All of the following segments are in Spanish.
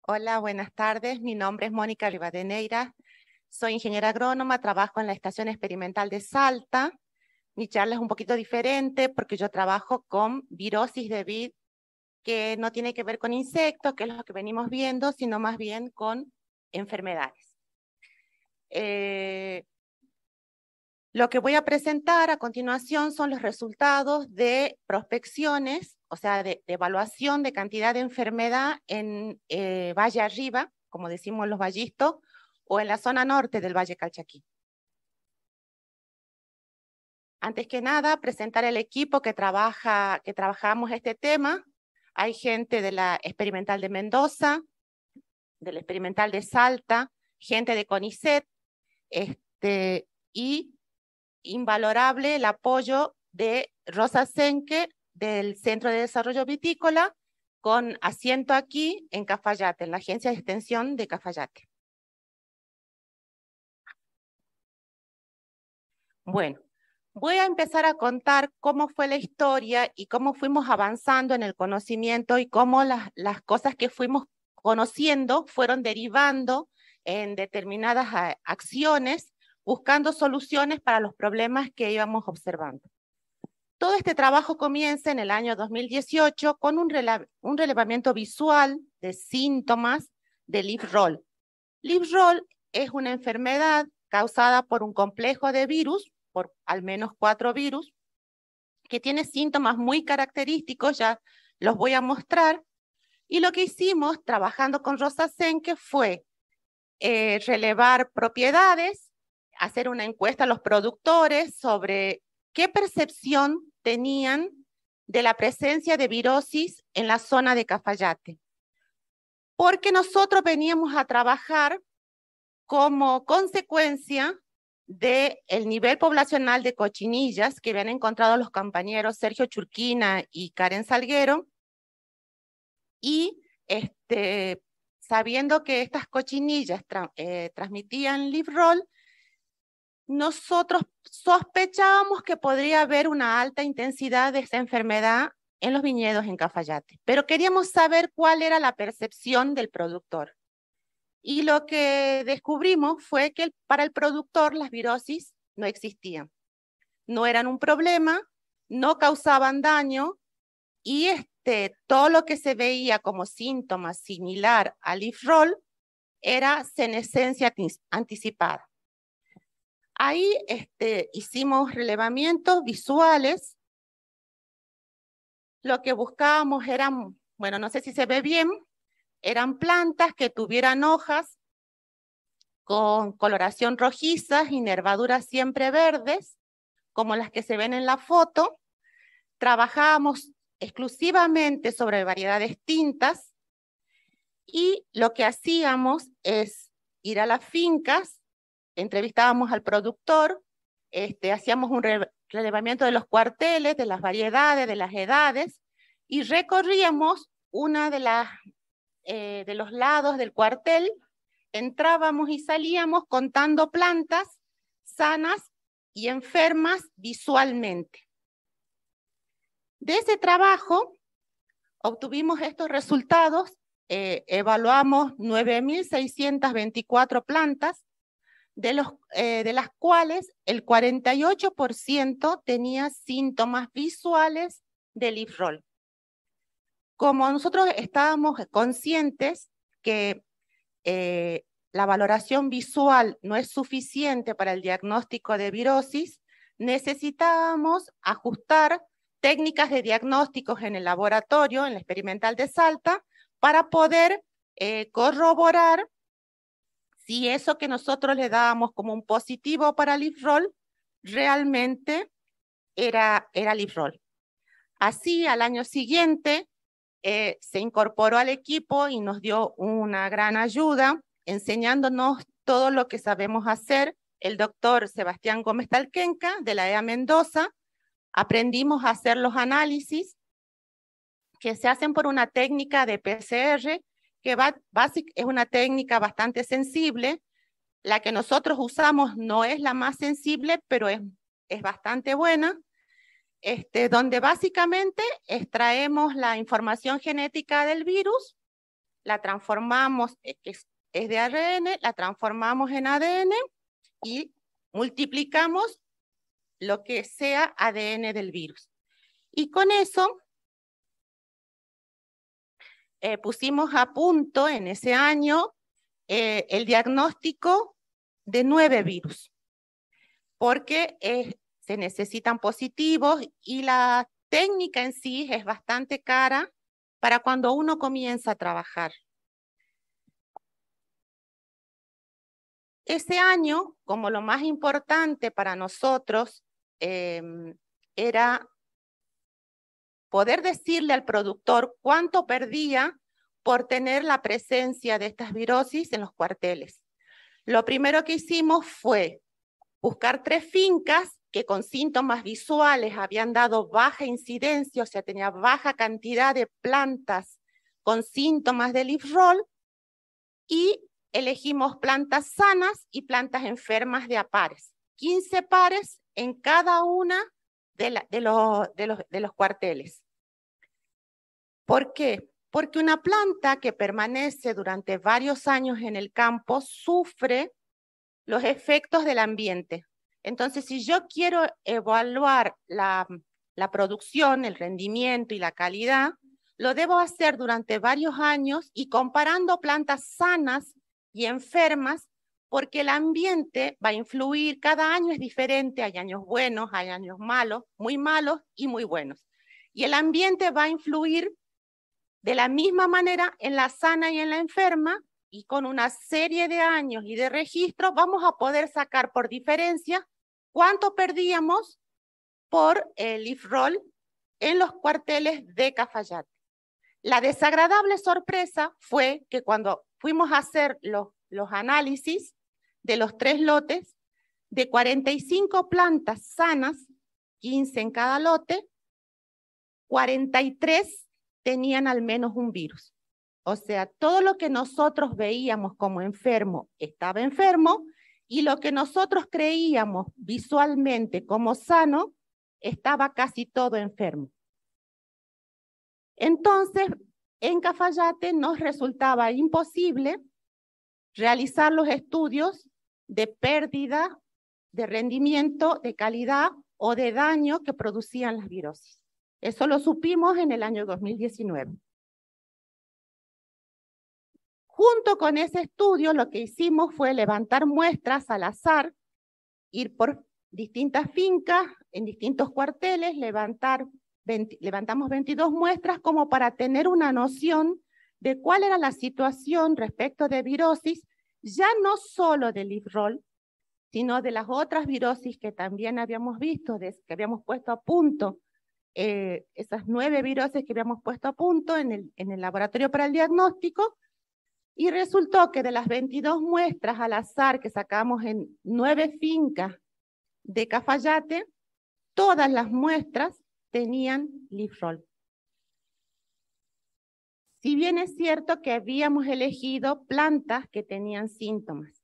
Hola, buenas tardes. Mi nombre es Mónica Rivadeneira. Soy ingeniera agrónoma, trabajo en la Estación Experimental de Salta. Mi charla es un poquito diferente porque yo trabajo con virosis de vid, que no tiene que ver con insectos, que es lo que venimos viendo, sino más bien con enfermedades. Lo que voy a presentar a continuación son los resultados de prospecciones, o sea, de evaluación de cantidad de enfermedad en Valle Arriba, como decimos los vallistos, o en la zona norte del Valle Calchaquí. Antes que nada, presentar el equipo que trabajamos este tema. Hay gente de la Experimental de Mendoza, de la Experimental de Salta, gente de CONICET, y invalorable el apoyo de Rosa Senke del Centro de Desarrollo Vitícola, con asiento aquí en Cafayate, en la Agencia de Extensión de Cafayate. Bueno, voy a empezar a contar cómo fue la historia y cómo fuimos avanzando en el conocimiento y cómo las cosas que fuimos conociendo fueron derivando en determinadas acciones, buscando soluciones para los problemas que íbamos observando. Todo este trabajo comienza en el año 2018 con un relevamiento visual de síntomas de leaf roll. Leaf roll es una enfermedad causada por un complejo de virus, por al menos 4 virus, que tiene síntomas muy característicos, ya los voy a mostrar. Y lo que hicimos trabajando con Rosa Senke fue relevar propiedades, hacer una encuesta a los productores sobre qué percepción tenían de la presencia de virosis en la zona de Cafayate. Porque nosotros veníamos a trabajar como consecuencia del nivel poblacional de cochinillas que habían encontrado los compañeros Sergio Churquina y Karen Salguero, y sabiendo que estas cochinillas transmitían leaf roll, nosotros sospechábamos que podría haber una alta intensidad de esta enfermedad en los viñedos en Cafayate, pero queríamos saber cuál era la percepción del productor. Y lo que descubrimos fue que para el productor las virosis no existían, no eran un problema, no causaban daño, y todo lo que se veía como síntomas similar al leaf roll era senescencia anticipada. Ahí hicimos relevamientos visuales. Lo que buscábamos eran, bueno, no sé si se ve bien, eran plantas que tuvieran hojas con coloración rojiza y nervaduras siempre verdes, como las que se ven en la foto. Trabajábamos exclusivamente sobre variedades tintas, y lo que hacíamos es ir a las fincas, entrevistábamos al productor, hacíamos un relevamiento de los cuarteles, de las variedades, de las edades, y recorríamos una de los lados del cuartel, entrábamos y salíamos contando plantas sanas y enfermas visualmente. De ese trabajo obtuvimos estos resultados, evaluamos 9.624 plantas, de las cuales el 48% tenía síntomas visuales de leaf roll. Como nosotros estábamos conscientes que la valoración visual no es suficiente para el diagnóstico de virosis, necesitábamos ajustar técnicas de diagnósticos en el laboratorio, en la Experimental de Salta, para poder corroborar si eso que nosotros le dábamos como un positivo para leaf roll realmente era leaf roll. Así, al año siguiente, se incorporó al equipo y nos dio una gran ayuda, enseñándonos todo lo que sabemos hacer. El doctor Sebastián Gómez Talquenca, de la EA Mendoza. Aprendimos a hacer los análisis que se hacen por una técnica de PCR, que es una técnica bastante sensible. La que nosotros usamos no es la más sensible, pero es bastante buena, donde básicamente extraemos la información genética del virus la transformamos, que es de ARN, la transformamos en ADN y multiplicamos lo que sea ADN del virus. Y con eso pusimos a punto en ese año el diagnóstico de 9 virus, porque se necesitan positivos y la técnica en sí es bastante cara para cuando uno comienza a trabajar. Ese año, como lo más importante para nosotros, era poder decirle al productor cuánto perdía por tener la presencia de estas virosis en los cuarteles. Lo primero que hicimos fue buscar 3 fincas que con síntomas visuales habían dado baja incidencia, o sea, tenía baja cantidad de plantas con síntomas de leaf roll, y elegimos plantas sanas y plantas enfermas de a pares. 15 pares en cada una de los cuarteles. ¿Por qué? Porque una planta que permanece durante varios años en el campo sufre los efectos del ambiente. Entonces, si yo quiero evaluar la producción, el rendimiento y la calidad, lo debo hacer durante varios años y comparando plantas sanas y enfermas, porque el ambiente va a influir, cada año es diferente, hay años buenos, hay años malos y muy buenos. Y el ambiente va a influir de la misma manera en la sana y en la enferma, y con una serie de años y de registros vamos a poder sacar por diferencia cuánto perdíamos por el leaf roll en los cuarteles de Cafayate. La desagradable sorpresa fue que cuando fuimos a hacer los análisis de los 3 lotes, de 45 plantas sanas, 15 en cada lote, 43 tenían al menos un virus. O sea, todo lo que nosotros veíamos como enfermo estaba enfermo, y lo que nosotros creíamos visualmente como sano estaba casi todo enfermo. Entonces, en Cafayate nos resultaba imposible realizar los estudios de pérdida de rendimiento, de calidad o de daño que producían las virosis. Eso lo supimos en el año 2019. Junto con ese estudio, lo que hicimos fue levantar muestras al azar, ir por distintas fincas, en distintos cuarteles, levantamos 22 muestras como para tener una noción de cuál era la situación respecto de virosis, ya no solo del leaf roll, sino de las otras virosis que también habíamos visto, que habíamos puesto a punto, esas 9 virosis que habíamos puesto a punto en el laboratorio para el diagnóstico. Y resultó que de las 22 muestras al azar que sacamos en 9 fincas de Cafayate, todas las muestras tenían leaf roll. Si bien es cierto que habíamos elegido plantas que tenían síntomas,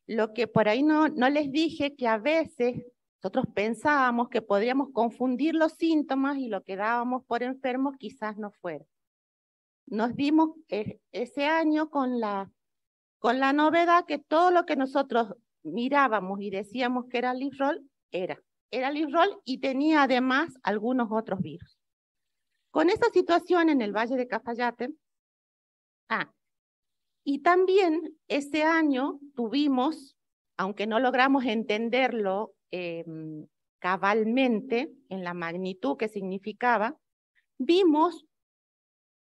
lo que por ahí no les dije, que a veces nosotros pensábamos que podríamos confundir los síntomas y lo que dábamos por enfermos quizás no fuera. Nos dimos ese año con la novedad que todo lo que nosotros mirábamos y decíamos que era leaf roll, era leaf roll, y tenía además algunos otros virus. Con esa situación en el Valle de Cafayate, y también ese año tuvimos, aunque no logramos entenderlo cabalmente en la magnitud que significaba, vimos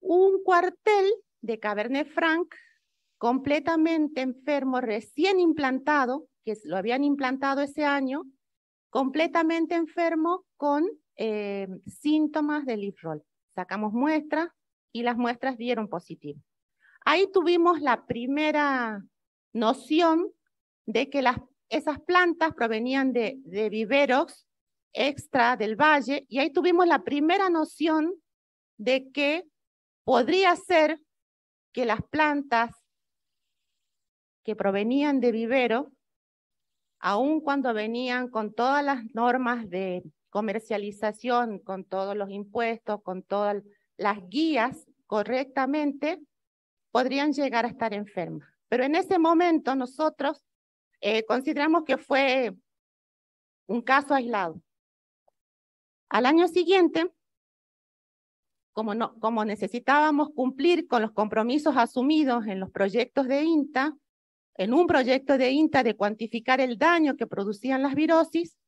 un cuartel de Cabernet Franc completamente enfermo, recién implantado, que lo habían implantado ese año, completamente enfermo con síntomas de leaf roll. Sacamos muestras y las muestras dieron positivo. Ahí tuvimos la primera noción de que esas plantas provenían de viveros extra del valle, y ahí tuvimos la primera noción de que podría ser que las plantas que provenían de vivero, aun cuando venían con todas las normas de comercialización, con todos los impuestos, con todas las guías correctamente, podrían llegar a estar enfermas. Pero en ese momento nosotros consideramos que fue un caso aislado. Al año siguiente, como necesitábamos cumplir con los compromisos asumidos en los proyectos de INTA, en un proyecto de INTA de cuantificar el daño que producían las virosis,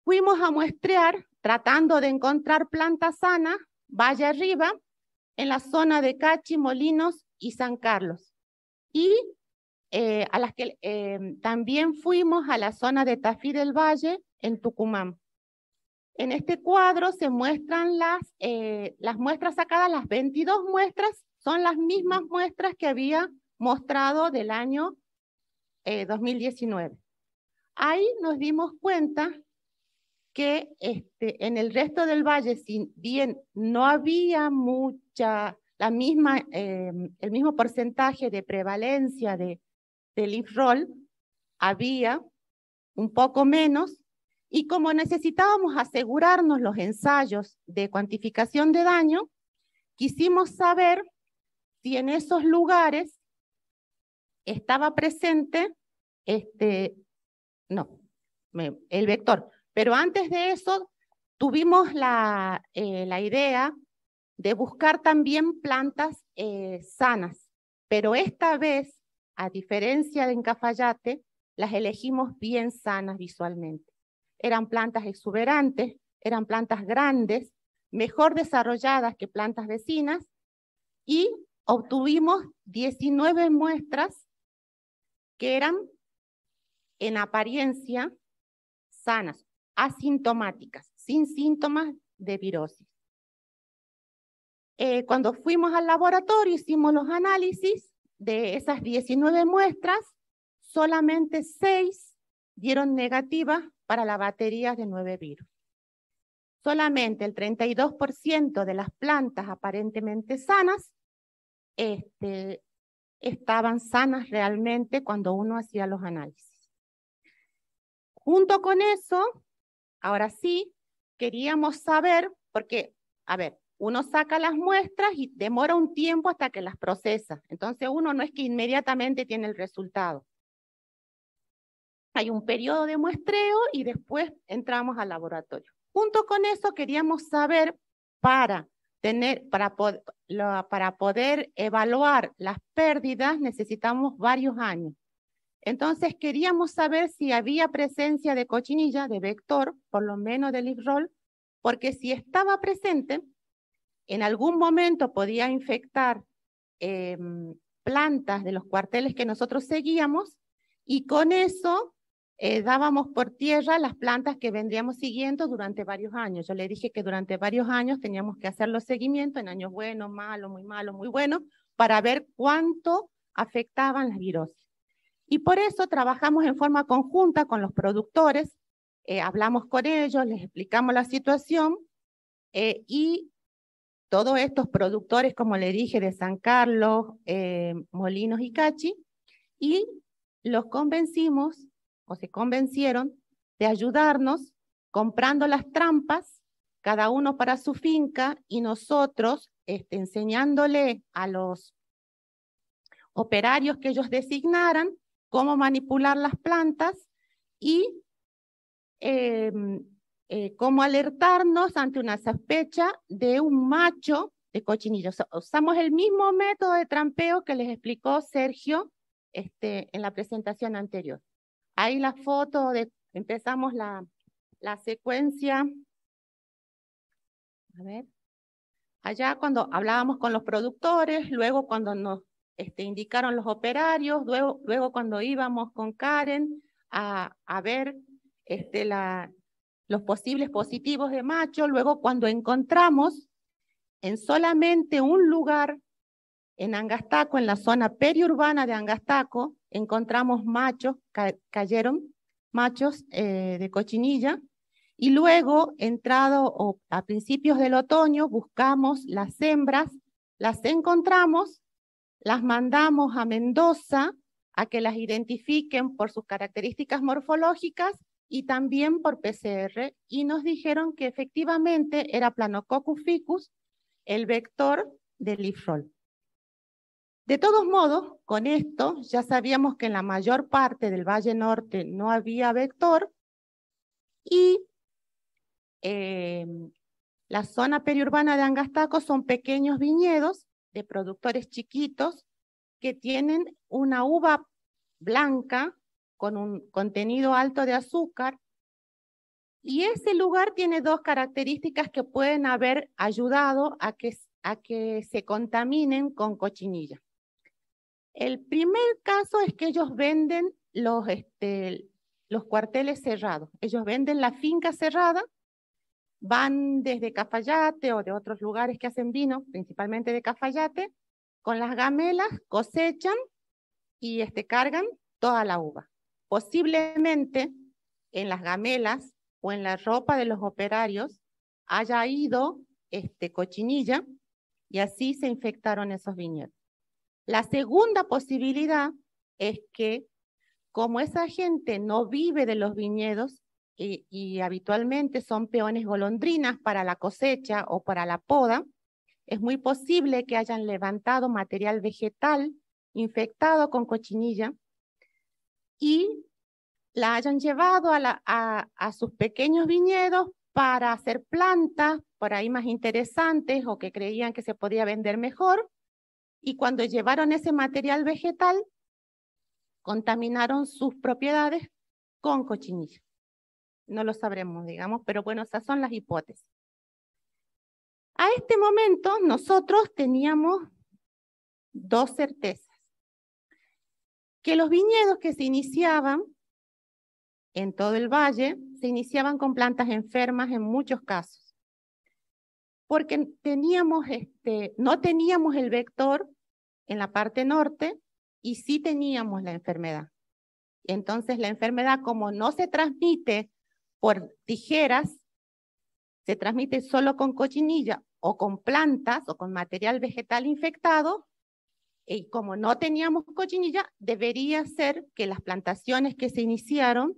fuimos a muestrear tratando de encontrar plantas sanas, valle arriba, en la zona de Cachi, Molinos y San Carlos. Y a las que también fuimos a la zona de Tafí del Valle, en Tucumán. En este cuadro se muestran las muestras sacadas, las 22 muestras, son las mismas muestras que había mostrado del año 2019. Ahí nos dimos cuenta que en el resto del valle, si bien no había el mismo porcentaje de prevalencia del IFROL, había un poco menos, y como necesitábamos asegurarnos los ensayos de cuantificación de daño, quisimos saber si en esos lugares estaba presente el vector. Pero antes de eso, tuvimos la idea de buscar también plantas sanas. Pero esta vez, a diferencia de en Cafayate, las elegimos bien sanas visualmente. Eran plantas exuberantes, eran plantas grandes, mejor desarrolladas que plantas vecinas, y obtuvimos 19 muestras que eran en apariencia sanas, asintomáticas, sin síntomas de virosis. Cuando fuimos al laboratorio hicimos los análisis de esas 19 muestras, solamente 6 dieron negativas para la batería de 9 virus. Solamente el 32% de las plantas aparentemente sanas estaban sanas realmente cuando uno hacía los análisis. Junto con eso, ahora sí, queríamos saber, porque, a ver, uno saca las muestras y demora un tiempo hasta que las procesa. Entonces uno no es que inmediatamente tiene el resultado. Hay un periodo de muestreo y después entramos al laboratorio. Junto con eso queríamos saber para poder evaluar las pérdidas necesitamos varios años. Entonces queríamos saber si había presencia de cochinilla, de vector, por lo menos del IFROL, porque si estaba presente, en algún momento podía infectar plantas de los cuarteles que nosotros seguíamos, y con eso dábamos por tierra las plantas que vendríamos siguiendo durante varios años. Yo le dije que durante varios años teníamos que hacer los seguimientos, en años buenos, malos, muy buenos, para ver cuánto afectaban las virosis. Y por eso trabajamos en forma conjunta con los productores, hablamos con ellos, les explicamos la situación, y todos estos productores, como le dije, de San Carlos, Molinos y Cachi, y los convencimos, o se convencieron, de ayudarnos comprando las trampas, cada uno para su finca, y nosotros enseñándole a los operarios que ellos designaran cómo manipular las plantas y cómo alertarnos ante una sospecha de un macho de cochinilla. Usamos el mismo método de trampeo que les explicó Sergio en la presentación anterior. Ahí la foto empezamos la secuencia. A ver. Allá cuando hablábamos con los productores, luego cuando nos indicaron los operarios, luego cuando íbamos con Karen a ver los posibles positivos de macho, luego cuando encontramos en solamente un lugar en Angastaco, en la zona periurbana de Angastaco, encontramos machos, cayeron machos de cochinilla, y luego, a principios del otoño, buscamos las hembras, las encontramos, las mandamos a Mendoza a que las identifiquen por sus características morfológicas y también por PCR, y nos dijeron que efectivamente era Planococcus ficus, el vector del IFROL. De todos modos, con esto ya sabíamos que en la mayor parte del Valle Norte no había vector y la zona periurbana de Angastaco son pequeños viñedos de productores chiquitos que tienen una uva blanca con un contenido alto de azúcar, y ese lugar tiene dos características que pueden haber ayudado a que se contaminen con cochinilla. El primer caso es que ellos venden los cuarteles cerrados. Ellos venden la finca cerrada, van desde Cafayate o de otros lugares que hacen vino, principalmente de Cafayate, con las gamelas cosechan y cargan toda la uva. Posiblemente en las gamelas o en la ropa de los operarios haya ido cochinilla y así se infectaron esos viñedos. La segunda posibilidad es que, como esa gente no vive de los viñedos y habitualmente son peones golondrinas para la cosecha o para la poda, es muy posible que hayan levantado material vegetal infectado con cochinilla y la hayan llevado a sus pequeños viñedos para hacer plantas por ahí más interesantes o que creían que se podía vender mejor, y cuando llevaron ese material vegetal contaminaron sus propiedades con cochinilla. No lo sabremos, digamos, pero bueno, esas son las hipótesis. A este momento nosotros teníamos dos certezas: que los viñedos que se iniciaban en todo el valle se iniciaban con plantas enfermas en muchos casos, porque no teníamos el vector en la parte norte y sí teníamos la enfermedad. Entonces la enfermedad, como no se transmite por tijeras, se transmite solo con cochinilla o con plantas o con material vegetal infectado, y como no teníamos cochinilla, debería ser que las plantaciones que se iniciaron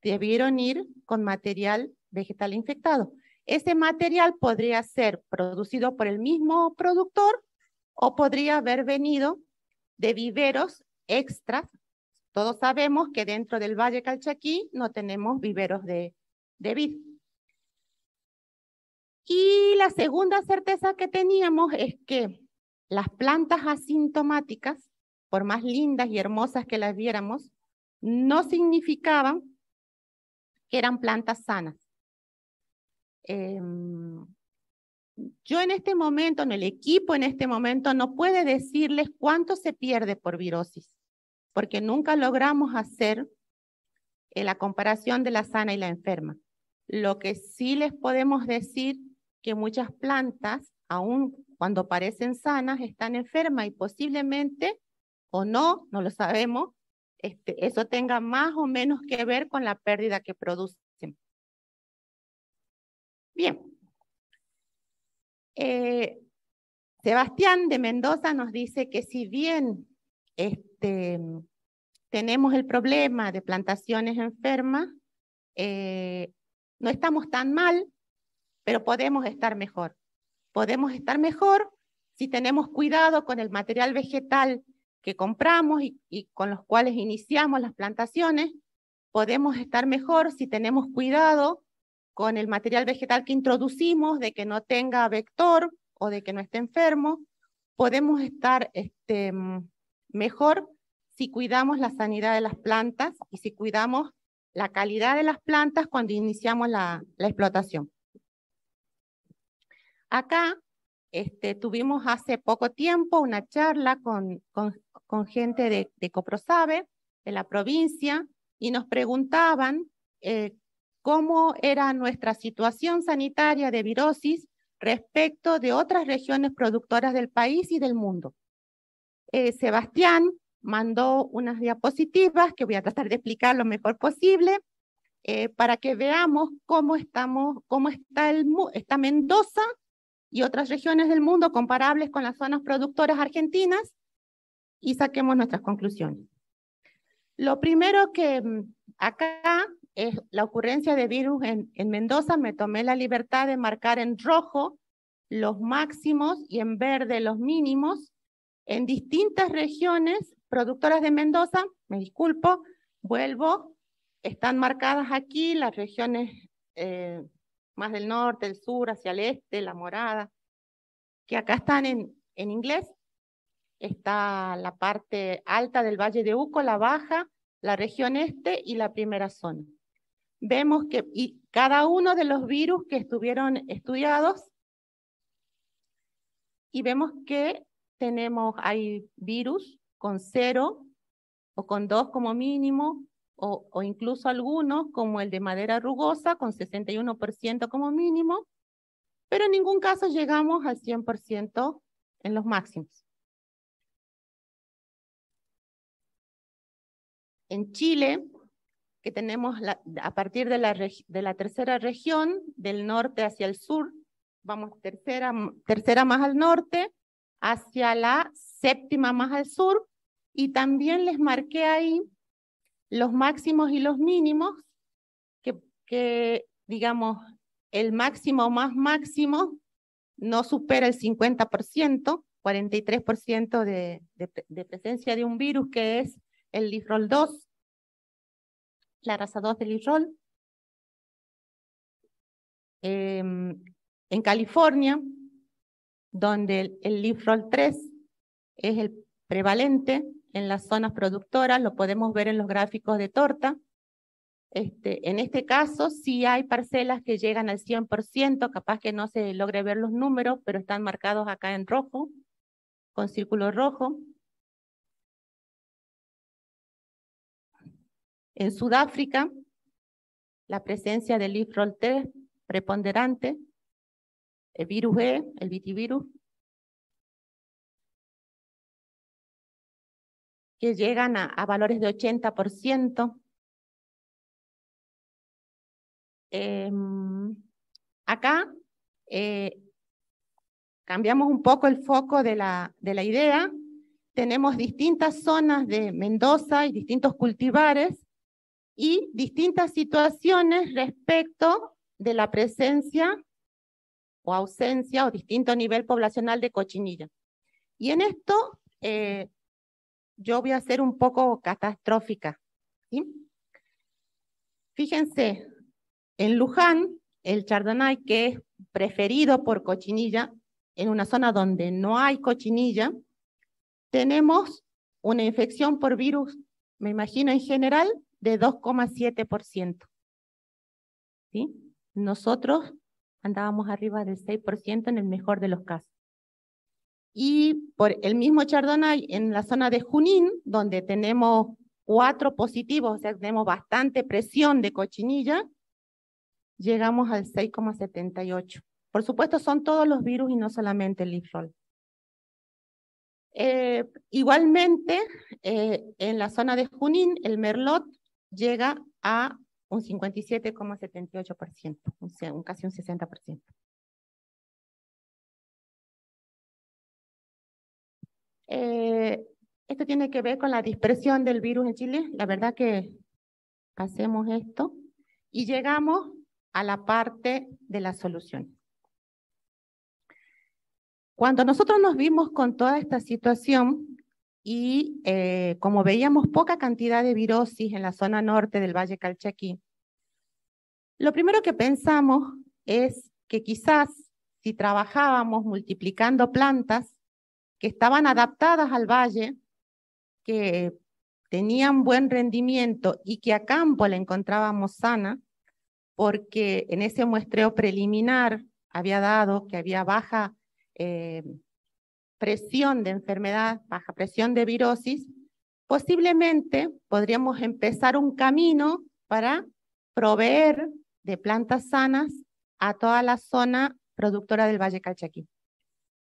debieron ir con material vegetal infectado. Ese material podría ser producido por el mismo productor o podría haber venido de viveros extras. Todos sabemos que dentro del Valle Calchaquí no tenemos viveros de vid. Y la segunda certeza que teníamos es que las plantas asintomáticas, por más lindas y hermosas que las viéramos, no significaban que eran plantas sanas. Yo en este momento, el equipo en este momento no puede decirles cuánto se pierde por virosis, porque nunca logramos hacer la comparación de la sana y la enferma. Lo que sí les podemos decir que muchas plantas, aun cuando parecen sanas, están enfermas y posiblemente, o no lo sabemos, eso tenga más o menos que ver con la pérdida que producen. Bien. Sebastián de Mendoza nos dice que si bien tenemos el problema de plantaciones enfermas, no estamos tan mal, pero podemos estar mejor. Podemos estar mejor si tenemos cuidado con el material vegetal que compramos y con los cuales iniciamos las plantaciones. Podemos estar mejor si tenemos cuidado con el material vegetal que introducimos, de que no tenga vector o de que no esté enfermo. Podemos estar mejor si cuidamos la sanidad de las plantas y si cuidamos la calidad de las plantas cuando iniciamos la explotación. Acá tuvimos hace poco tiempo una charla con gente de Coprosabe, de la provincia, y nos preguntaban cómo era nuestra situación sanitaria de virosis respecto de otras regiones productoras del país y del mundo. Sebastián mandó unas diapositivas que voy a tratar de explicar lo mejor posible para que veamos cómo está Mendoza y otras regiones del mundo comparables con las zonas productoras argentinas y saquemos nuestras conclusiones. Lo primero que acá es la ocurrencia de virus en Mendoza. Me tomé la libertad de marcar en rojo los máximos y en verde los mínimos. en distintas regiones productoras de Mendoza, me disculpo, vuelvo, están marcadas aquí las regiones más del norte, el sur, hacia el este, la morada, que acá están en inglés. Está la parte alta del Valle de Uco, la baja, la región este y la primera zona. Vemos que y cada uno de los virus que estuvieron estudiados, y vemos que hay virus con 0 o con 2 como mínimo, o incluso algunos como el de madera rugosa con 61% como mínimo, pero en ningún caso llegamos al 100% en los máximos. En Chile, que tenemos a partir de la tercera región, del norte hacia el sur, vamos tercera más al norte, hacia la séptima más al sur, y también les marqué ahí los máximos y los mínimos, que digamos, el máximo más máximo no supera el 50%, 43% de presencia de un virus que es el Livrol 2, la raza 2 del Livrol. En California, donde el Livrol 3 es el prevalente en las zonas productoras, lo podemos ver en los gráficos de torta. En este caso sí hay parcelas que llegan al 100%, capaz que no se logre ver los números, pero están marcados acá en rojo, con círculo rojo. En Sudáfrica, la presencia del Livrol 3 preponderante, el virus E, el vitivirus, que llegan a valores de 80%. Acá cambiamos un poco el foco de la idea. Tenemos distintas zonas de Mendoza y distintos cultivares y distintas situaciones respecto de la presencia o ausencia o distinto nivel poblacional de cochinilla. Y en esto yo voy a ser un poco catastrófica, ¿sí? Fíjense, en Luján, el Chardonnay, que es preferido por cochinilla, en una zona donde no hay cochinilla, tenemos una infección por virus, me imagino en general, de 2,7%. ¿Sí? Nosotros andábamos arriba del 6% en el mejor de los casos. Y por el mismo Chardonnay, en la zona de Junín, donde tenemos 4 positivos, o sea, tenemos bastante presión de cochinilla, llegamos al 6,78. Por supuesto, son todos los virus y no solamente el Livrol. Igualmente, en la zona de Junín, el Merlot llega a un 57,78%, casi un 60%. Esto tiene que ver con la dispersión del virus en Chile. La verdad que hacemos esto y llegamos a la parte de la solución. Cuando nosotros nos vimos con toda esta situación y como veíamos poca cantidad de virosis en la zona norte del Valle Calchaquí, lo primero que pensamos es que quizás si trabajábamos multiplicando plantas que estaban adaptadas al valle, que tenían buen rendimiento y que a campo la encontrábamos sana, porque en ese muestreo preliminar había dado que había baja presión de enfermedad, baja presión de virosis, posiblemente podríamos empezar un camino para proveer de plantas sanas a toda la zona productora del Valle Calchaquí.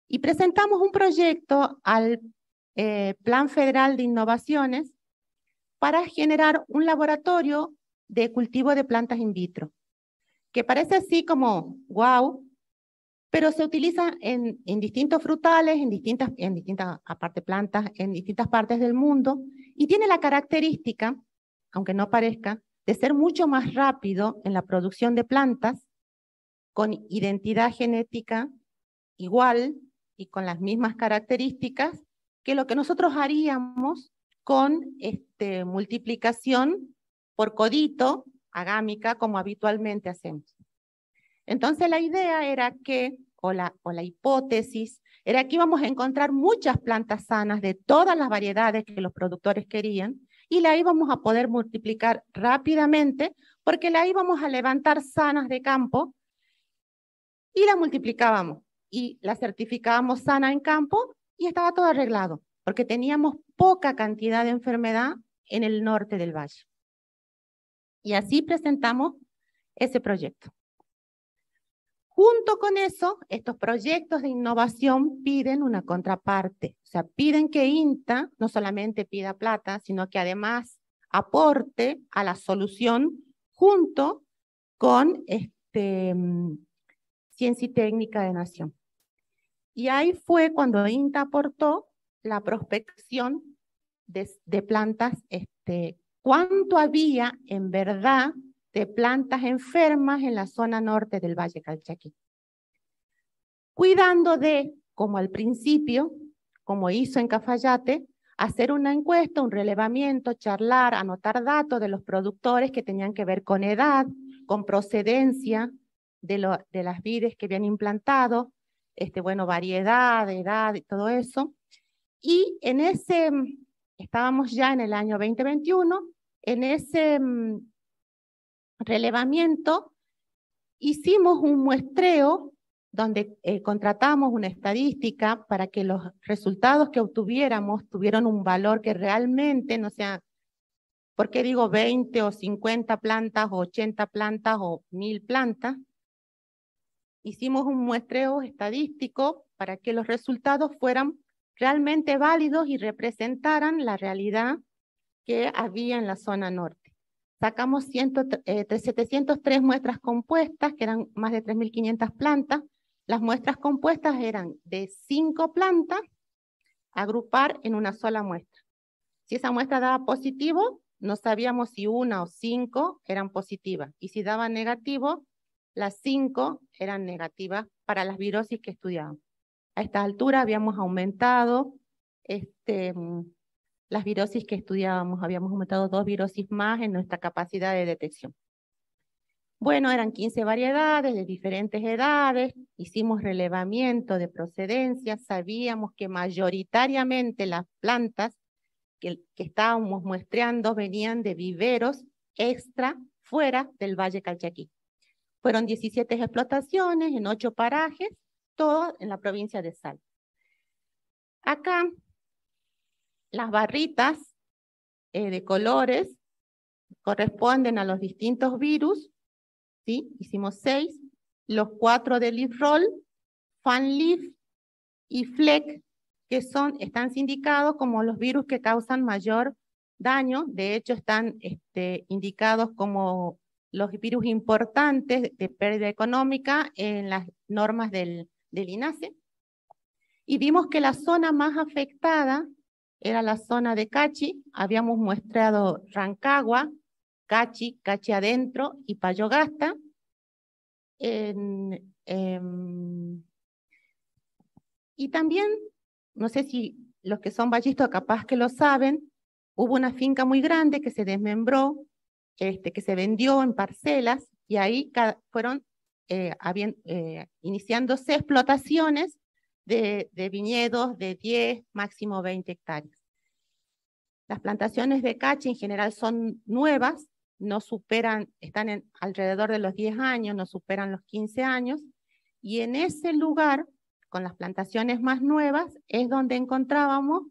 Y presentamos un proyecto al Plan Federal de Innovaciones para generar un laboratorio de cultivo de plantas in vitro, que parece así como wow, pero se utiliza en distintos frutales, en distintas aparte plantas, en distintas partes del mundo, y tiene la característica, aunque no parezca, de ser mucho más rápido en la producción de plantas, con identidad genética igual y con las mismas características que lo que nosotros haríamos con multiplicación por codito, agámica, como habitualmente hacemos. Entonces la idea era que, o la hipótesis, era que íbamos a encontrar muchas plantas sanas de todas las variedades que los productores querían y la íbamos a poder multiplicar rápidamente porque la íbamos a levantar sanas de campo y la multiplicábamos y la certificábamos sana en campo y estaba todo arreglado porque teníamos poca cantidad de enfermedad en el norte del valle. Y así presentamos ese proyecto. Junto con eso, estos proyectos de innovación piden una contraparte. O sea, piden que INTA no solamente pida plata, sino que además aporte a la solución junto con Ciencia y Técnica de Nación. Y ahí fue cuando INTA aportó la prospección de plantas, cuánto había en verdad de plantas enfermas en la zona norte del Valle Calchaquí. Cuidando de, como al principio, como hizo en Cafayate, hacer una encuesta, un relevamiento, charlar, anotar datos de los productores que tenían que ver con edad, con procedencia de las vides que habían implantado, variedad, edad y todo eso. Y en ese, estábamos ya en el año 2021, en ese relevamiento hicimos un muestreo donde contratamos una estadística para que los resultados que obtuviéramos tuvieran un valor que realmente no sea, ¿por qué digo 20 o 50 plantas o 80 plantas o 1000 plantas? Hicimos un muestreo estadístico para que los resultados fueran realmente válidos y representaran la realidad que había en la zona norte. Sacamos 703 muestras compuestas, que eran más de 3.500 plantas. Las muestras compuestas eran de 5 plantas, agrupar en una sola muestra. Si esa muestra daba positivo, no sabíamos si 1 o 5 eran positivas. Y si daba negativo, las 5 eran negativas para las virosis que estudiábamos. A esta altura habíamos aumentado las virosis que estudiábamos, habíamos aumentado 2 virosis más en nuestra capacidad de detección. Bueno, eran 15 variedades de diferentes edades, hicimos relevamiento de procedencia, sabíamos que mayoritariamente las plantas que estábamos muestreando venían de viveros extra fuera del Valle Calchaquí. Fueron 17 explotaciones en 8 parajes, todo en la provincia de Salta. Acá, las barritas de colores corresponden a los distintos virus, ¿sí? Hicimos 6, los 4 de leaf roll, fan leaf y fleck, que están sindicados como los virus que causan mayor daño. De hecho, están indicados como los virus importantes de pérdida económica en las normas del INASE. Y vimos que la zona más afectada era la zona de Cachi. Habíamos muestrado Rancagua, Cachi adentro y Payogasta. Y también, no sé si los que son vallistas capaz que lo saben, hubo una finca muy grande que se desmembró, que se vendió en parcelas, y ahí fueron iniciándose explotaciones de viñedos de 10, máximo 20 hectáreas. Las plantaciones de cachi en general son nuevas, no superan, están alrededor de los 10 años, no superan los 15 años, y en ese lugar, con las plantaciones más nuevas, es donde encontrábamos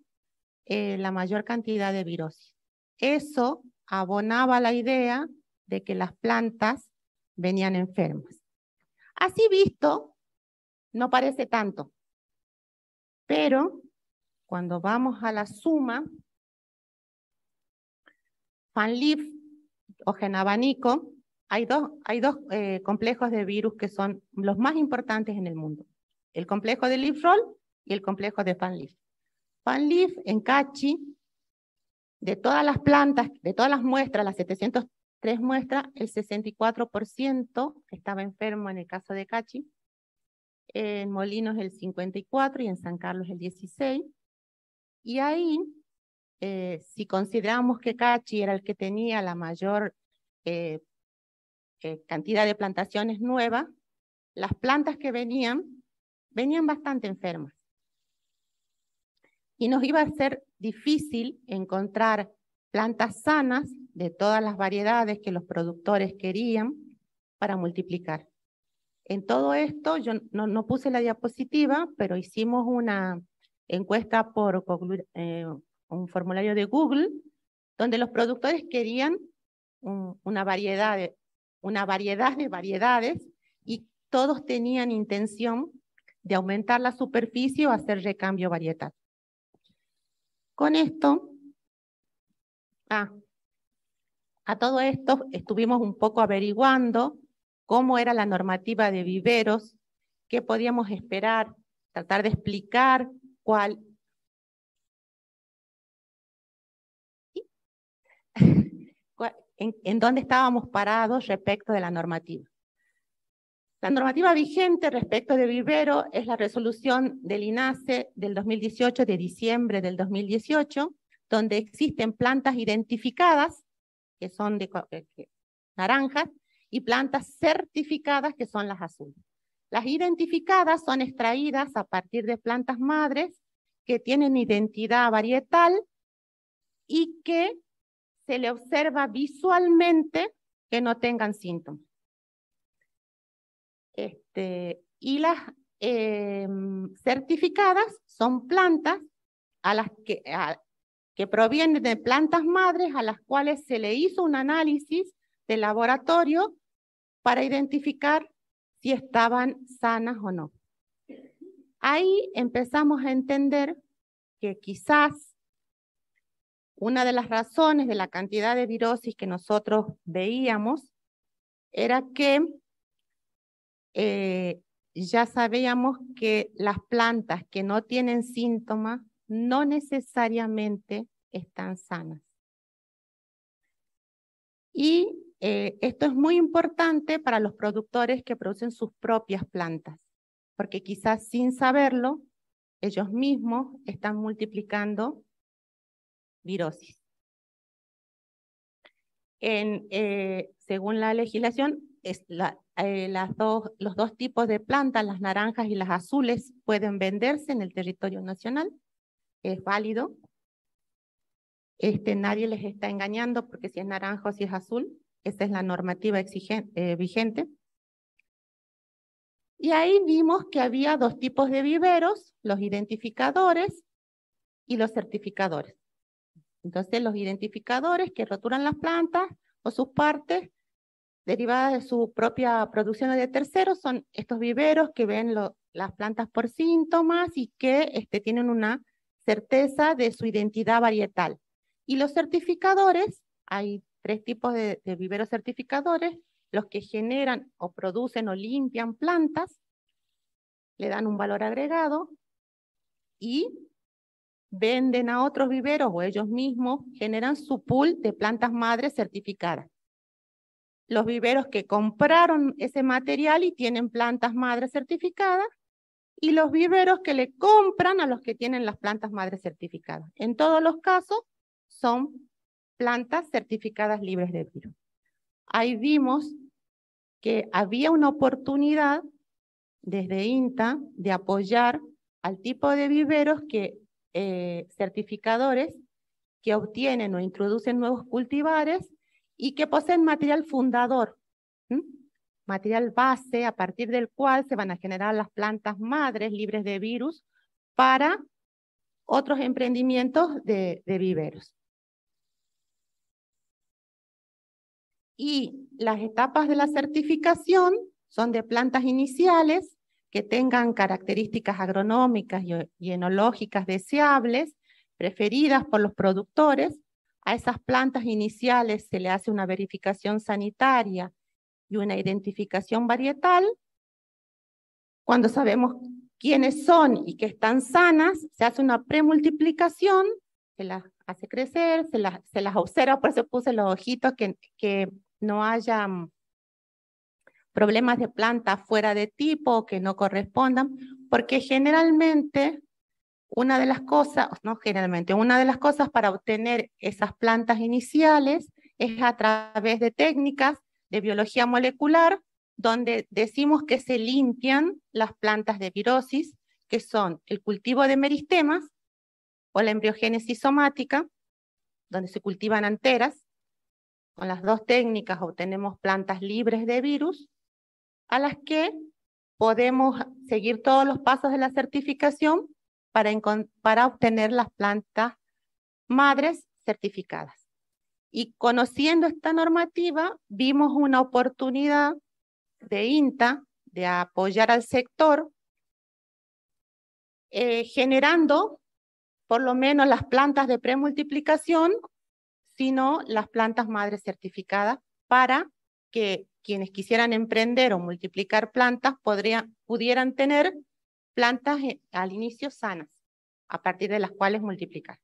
la mayor cantidad de virosis. Eso abonaba la idea de que las plantas venían enfermas. Así visto, no parece tanto, pero cuando vamos a la suma, Fanleaf o genabanico, hay dos complejos de virus que son los más importantes en el mundo. El complejo de leaf roll y el complejo de Fanleaf. Fanleaf en cachi, de todas las plantas, de todas las muestras, las 703 muestras, el 64% estaba enfermo en el caso de cachi. En Molinos el 54% y en San Carlos el 16%. Y ahí, si consideramos que Cachi era el que tenía la mayor cantidad de plantaciones nuevas, las plantas que venían bastante enfermas. Y nos iba a ser difícil encontrar plantas sanas de todas las variedades que los productores querían para multiplicar. En todo esto, yo no puse la diapositiva, pero hicimos una encuesta por un formulario de Google, donde los productores querían una variedad de variedades y todos tenían intención de aumentar la superficie o hacer recambio varietal. Con esto, a todo esto estuvimos un poco averiguando cómo era la normativa de viveros, qué podíamos esperar, tratar de explicar en dónde estábamos parados respecto de la normativa. La normativa vigente respecto de vivero es la resolución del INASE del 2018, de diciembre del 2018, donde existen plantas identificadas, que son de naranjas, y plantas certificadas, que son las azules. Las identificadas son extraídas a partir de plantas madres que tienen identidad varietal y que se le observa visualmente que no tengan síntomas. Y las certificadas son plantas que provienen de plantas madres a las cuales se le hizo un análisis de laboratorio para identificar si estaban sanas o no. Ahí empezamos a entender que quizás una de las razones de la cantidad de virosis que nosotros veíamos era que ya sabíamos que las plantas que no tienen síntomas no necesariamente están sanas. Y esto es muy importante para los productores que producen sus propias plantas, porque quizás sin saberlo, ellos mismos están multiplicando virosis. Según la legislación, los dos tipos de plantas, las naranjas y las azules, pueden venderse en el territorio nacional. Es válido. Nadie les está engañando porque si es naranja o si es azul, esa es la normativa vigente. Y ahí vimos que había dos tipos de viveros, los identificadores y los certificadores. Entonces los identificadores que roturan las plantas o sus partes derivadas de su propia producción o de terceros son estos viveros que ven las plantas por síntomas y que tienen una certeza de su identidad varietal. Y los certificadores, hay tres tipos de viveros certificadores, los que generan o producen o limpian plantas, le dan un valor agregado y venden a otros viveros o ellos mismos generan su pool de plantas madres certificadas. Los viveros que compraron ese material y tienen plantas madres certificadas y los viveros que le compran a los que tienen las plantas madres certificadas. En todos los casos son plantas certificadas libres de virus. Ahí vimos que había una oportunidad desde INTA de apoyar al tipo de viveros certificadores que obtienen o introducen nuevos cultivares y que poseen material fundador, material base a partir del cual se van a generar las plantas madres libres de virus para otros emprendimientos de viveros. Y las etapas de la certificación son de plantas iniciales que tengan características agronómicas y enológicas deseables, preferidas por los productores. A esas plantas iniciales se le hace una verificación sanitaria y una identificación varietal. Cuando sabemos quiénes son y que están sanas, se hace una premultiplicación, se las hace crecer, se las observa, por eso puse los ojitos, que no haya problemas de planta fuera de tipo, que no correspondan, porque generalmente una de las cosas, no generalmente, una de las cosas para obtener esas plantas iniciales es a través de técnicas de biología molecular, donde decimos que se limpian las plantas de virosis, que son el cultivo de meristemas o la embriogénesis somática, donde se cultivan anteras. Con las dos técnicas obtenemos plantas libres de virus, a las que podemos seguir todos los pasos de la certificación para obtener las plantas madres certificadas. Y conociendo esta normativa, vimos una oportunidad de INTA de apoyar al sector, generando por lo menos las plantas de premultiplicación, sino las plantas madres certificadas, para que quienes quisieran emprender o multiplicar plantas pudieran tener plantas al inicio sanas, a partir de las cuales multiplicar.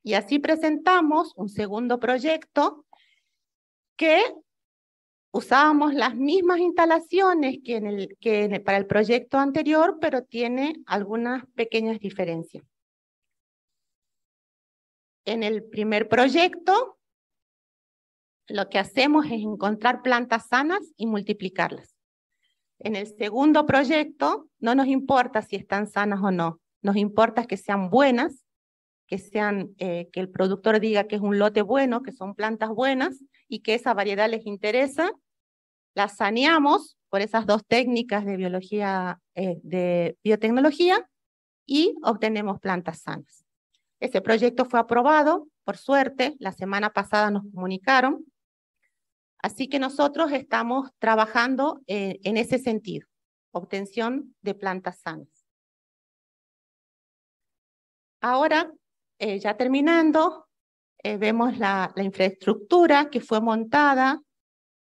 Y así presentamos un segundo proyecto que usábamos las mismas instalaciones para el proyecto anterior, pero tiene algunas pequeñas diferencias. En el primer proyecto, lo que hacemos es encontrar plantas sanas y multiplicarlas. En el segundo proyecto, no nos importa si están sanas o no, nos importa que sean buenas, que el productor diga que es un lote bueno, que son plantas buenas y que esa variedad les interesa. Las saneamos por esas dos técnicas de de biotecnología y obtenemos plantas sanas. Ese proyecto fue aprobado, por suerte, la semana pasada nos comunicaron. Así que nosotros estamos trabajando en ese sentido, obtención de plantas sanas. Ahora, ya terminando, vemos la infraestructura que fue montada.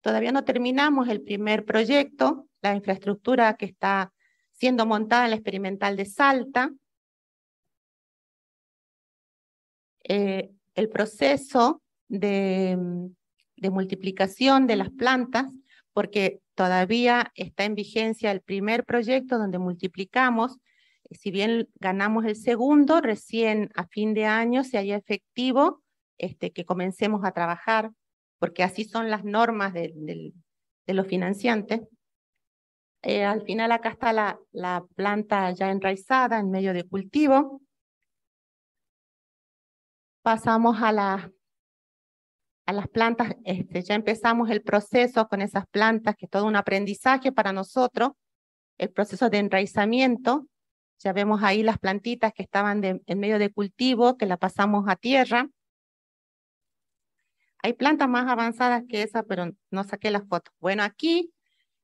Todavía no terminamos el primer proyecto, la infraestructura que está siendo montada en la experimental de Salta. El proceso de multiplicación de las plantas, porque todavía está en vigencia el primer proyecto donde multiplicamos. Si bien ganamos el segundo, recién a fin de año se haría efectivo que comencemos a trabajar, porque así son las normas de los financiantes. Al final acá está la planta ya enraizada en medio de cultivo. Pasamos a las plantas, ya empezamos el proceso con esas plantas, que es todo un aprendizaje para nosotros, el proceso de enraizamiento. Ya vemos ahí las plantitas que estaban en medio de cultivo, que la pasamos a tierra. Hay plantas más avanzadas que esa, pero no saqué las fotos. Bueno, aquí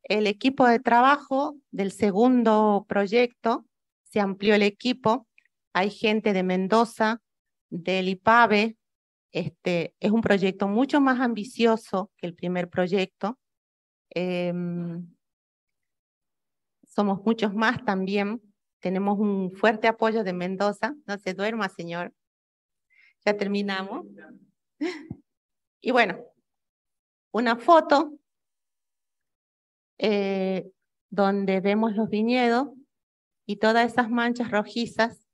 el equipo de trabajo del segundo proyecto, se amplió el equipo. Hay gente de Mendoza, del IPAVE. Es un proyecto mucho más ambicioso que el primer proyecto. Somos muchos más también. Tenemos un fuerte apoyo de Mendoza. No se duerma, señor. Ya terminamos. Y bueno, una foto donde vemos los viñedos y todas esas manchas rojizas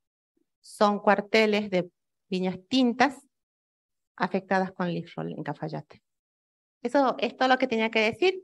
son cuarteles de viñas tintas afectadas con leaf roll en Cafayate. Eso es todo lo que tenía que decir.